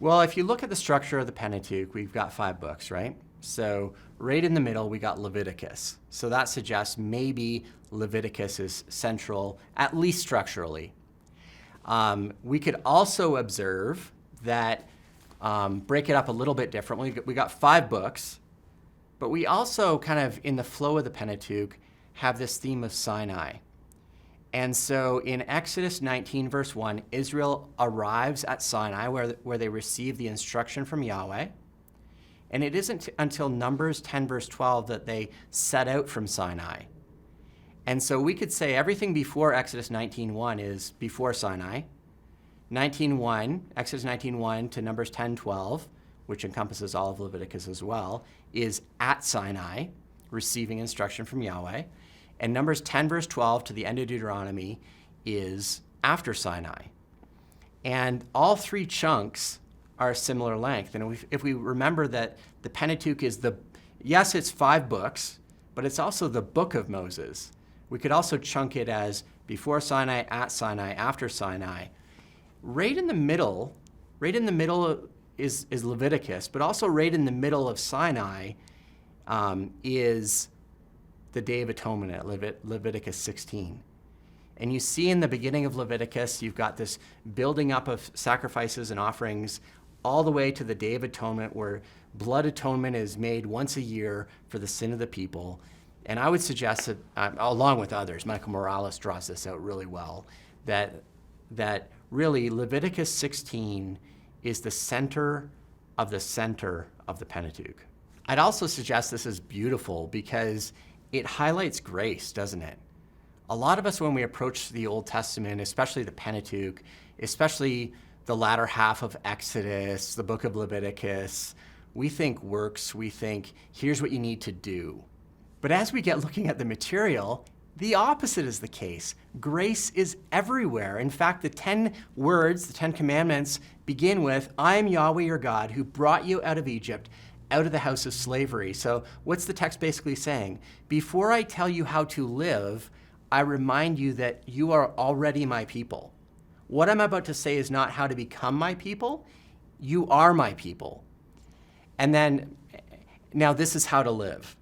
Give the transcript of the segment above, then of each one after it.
Well, if you look at the structure of the Pentateuch, we've got 5 books, right? So right in the middle, we got Leviticus. So that suggests maybe Leviticus is central, at least structurally. We could also observe that, break it up a little bit differently. We got 5 books, but we also kind of, in the flow of the Pentateuch, have this theme of Sinai. And so in Exodus 19, verse 1, Israel arrives at Sinai where they receive the instruction from Yahweh. And it isn't until Numbers 10, verse 12 that they set out from Sinai. And so we could say everything before Exodus 19:1 is before Sinai. 19:1, Exodus 19:1 to Numbers 10:12, which encompasses all of Leviticus as well, is at Sinai, receiving instruction from Yahweh. And Numbers 10, verse 12 to the end of Deuteronomy is after Sinai. And all 3 chunks are a similar length. And if we remember that the Pentateuch is yes, it's 5 books, but it's also the book of Moses. We could also chunk it as before Sinai, at Sinai, after Sinai. Right in the middle is Leviticus, but also right in the middle of Sinai is the Day of Atonement at Leviticus 16. And you see in the beginning of Leviticus, you've got this building up of sacrifices and offerings all the way to the Day of Atonement, where blood atonement is made once a year for the sin of the people. And I would suggest that, along with others, Michael Morales draws this out really well, that really Leviticus 16 is the center of the Pentateuch. I'd also suggest this is beautiful because it highlights grace, doesn't it? A lot of us, when we approach the Old Testament, especially the Pentateuch, especially the latter half of Exodus, the book of Leviticus, we think works, we think, here's what you need to do. But as we get looking at the material, the opposite is the case. Grace is everywhere. In fact, the 10 words, the 10 commandments, begin with, I am Yahweh your God who brought you out of Egypt, out of the house of slavery. So what's the text basically saying? Before I tell you how to live, I remind you that you are already my people. What I'm about to say is not how to become my people. You are my people. And then, now this is how to live.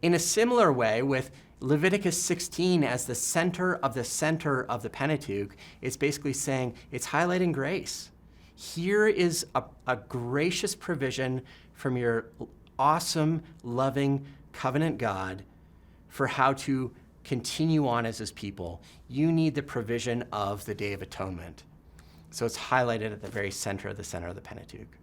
In a similar way, with Leviticus 16 as the center of the Pentateuch, it's basically saying, it's highlighting grace. Here is a gracious provision from your awesome, loving, covenant God for how to continue on as his people. You need the provision of the Day of Atonement. So it's highlighted at the very center of the Pentateuch.